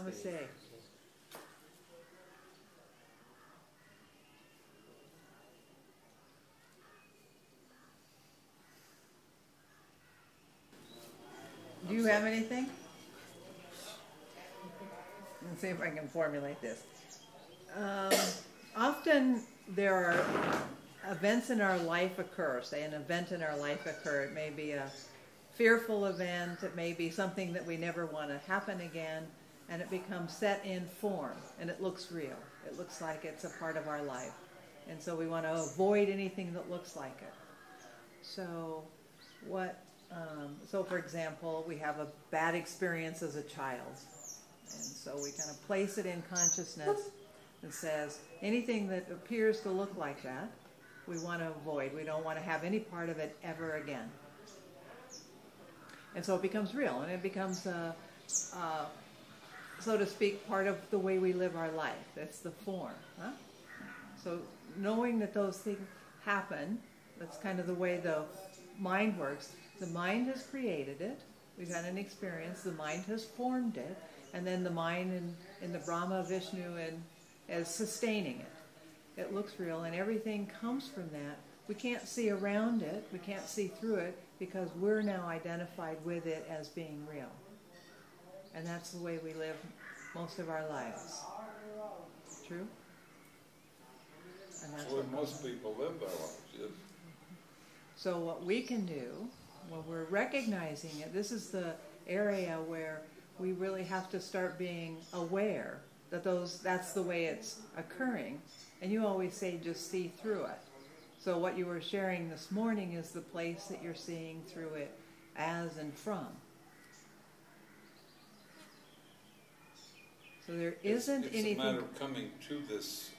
Namaste. Do you have anything? Let's see if I can formulate this. Often there are events in our life occur. Say an event in our life occur. It may be a fearful event. It may be something that we never want to happen again. And it becomes set in form. And it looks real. It looks like it's a part of our life. And so we want to avoid anything that looks like it. So for example, we have a bad experience as a child. And so we kind of place it in consciousness and says, anything that appears to look like that, we want to avoid. We don't want to have any part of it ever again. And so it becomes real, and it becomes, so to speak, part of the way we live our life. That's the form. Huh? So knowing that those things happen, that's kind of the way the mind works. The mind has created it. We've had an experience. The mind has formed it. And then the mind in the Brahma, Vishnu, and is sustaining it. It looks real, and everything comes from that. We can't see around it. We can't see through it because we're now identified with it as being real. And that's the way we live most of our lives. True? And that's what most people live their lives, yes. So what we can do, when we're recognizing it, this is the area where we really have to start being aware that that's the way it's occurring. And you always say just see through it. So what you were sharing this morning is the place that you're seeing through it as and from. So there isn't anything... It's a matter of coming to this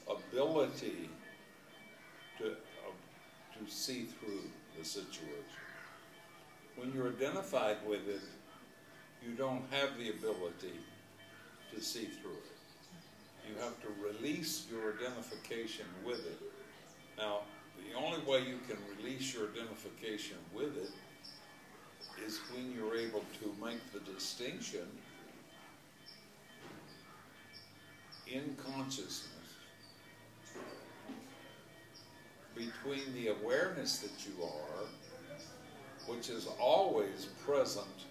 ability to see through the situation. When you're identified with it, you don't have the ability to see through it. You have to release your identification with it. Now, the only way you can release your identification with it is when you're able to make the distinction in consciousness between the awareness that you are, which is always present,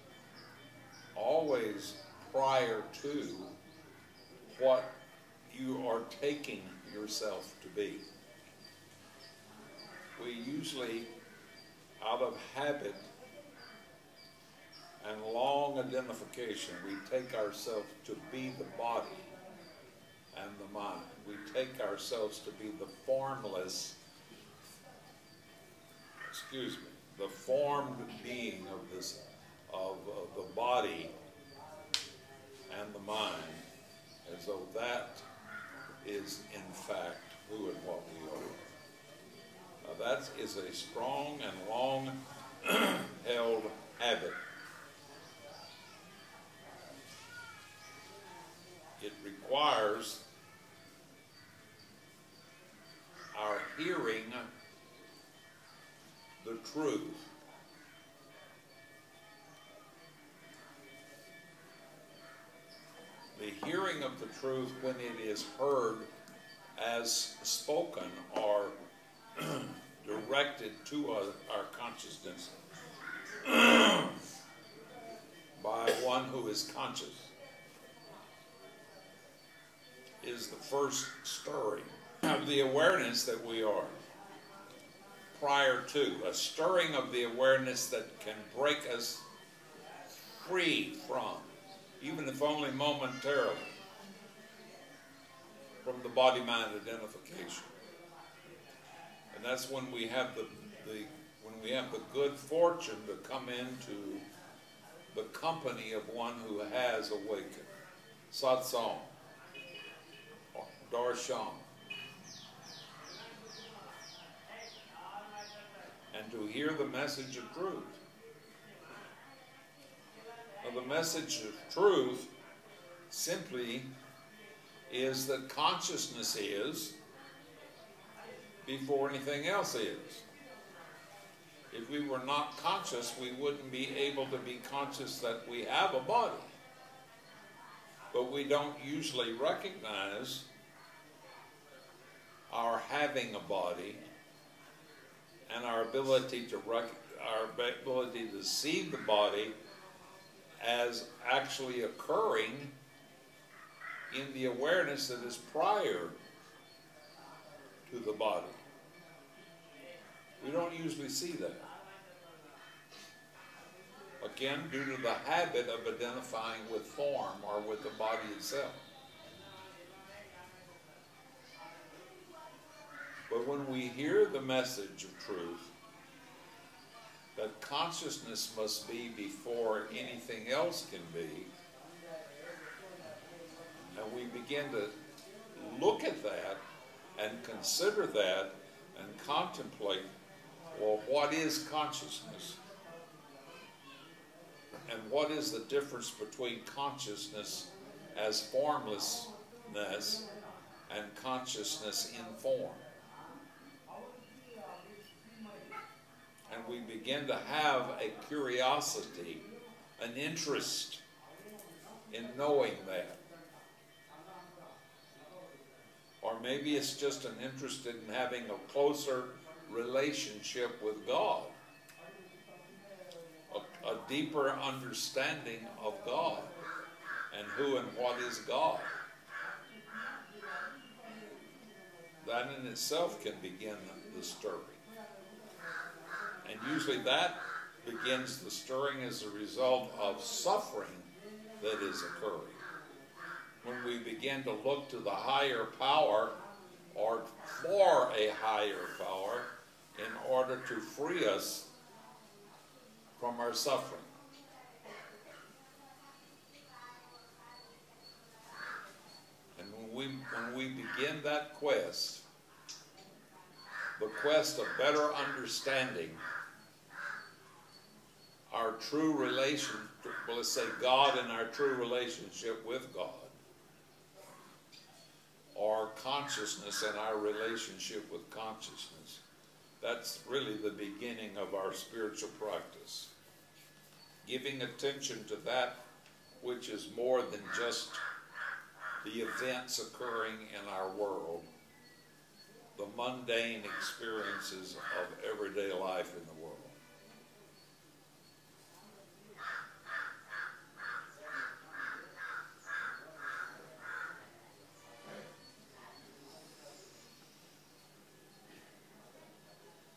always prior to what you are taking yourself to be. We usually, out of habit and long identification, we take ourselves to be the body and the mind. We take ourselves to be the formless, the formed being of this, of the body and the mind, as though that is in fact who and what we are. Now that is a strong and long held habit. It requires our hearing the truth. The hearing of the truth, when it is heard as spoken or directed to our consciousness by one who is conscious, is the first stirring of the awareness that we are. Prior to a stirring of the awareness that can break us free from, even if only momentarily, from the body-mind identification. And that's when we have the good fortune to come into the company of one who has awakened. Satsang, or darshan. And to hear the message of truth. Now, the message of truth simply is that consciousness is before anything else is. If we were not conscious, we wouldn't be able to be conscious that we have a body. but we don't usually recognize our having a body and our ability to see the body as actually occurring in the awareness that is prior to the body. We don't usually see that. Again, due to the habit of identifying with form or with the body itself. But when we hear the message of truth, that consciousness must be before anything else can be, and we begin to look at that and consider that and contemplate, well, what is consciousness? And what is the difference between consciousness as formlessness and consciousness in form? And we begin to have a curiosity, an interest in knowing that. Or maybe it's just an interest in having a closer relationship with God. A deeper understanding of God and who and what is God. That in itself can begin the stirring. And usually that begins the stirring as a result of suffering that is occurring. When we begin to look to the higher power or for a higher power in order to free us from our suffering. And when we begin that quest, the quest of better understanding our true relation, well, let's say God and our true relationship with God, or consciousness and our relationship with consciousness. That's really the beginning of our spiritual practice. Giving attention to that which is more than just the events occurring in our world, the mundane experiences of everyday life in the world.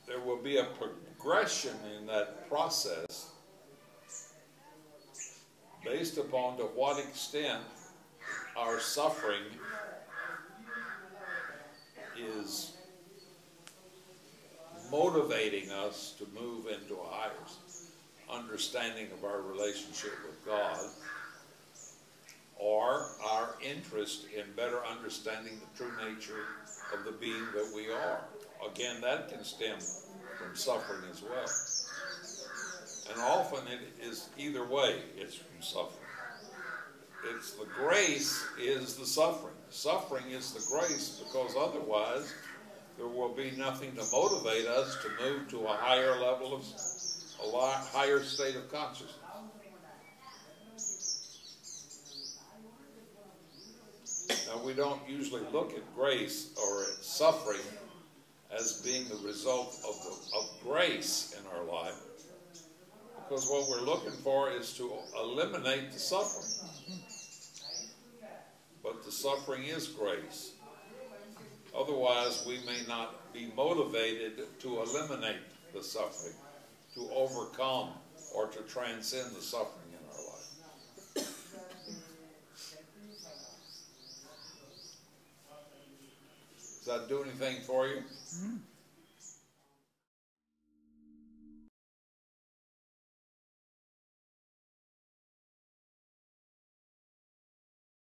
There will be a progression in that process based upon to what extent our suffering is motivating us to move into a higher understanding of our relationship with God, or our interest in better understanding the true nature of the being that we are. Again, that can stem from suffering as well. And often it is either way, it's from suffering. It's the grace is the suffering. Suffering is the grace, because otherwise there will be nothing to motivate us to move to a higher level of, a higher state of consciousness. Now, we don't usually look at grace or at suffering as being the result of grace in our life, because what we're looking for is to eliminate the suffering. But the suffering is grace. Otherwise, we may not be motivated to eliminate the suffering, to overcome or to transcend the suffering in our life. Does that do anything for you? Mm-hmm.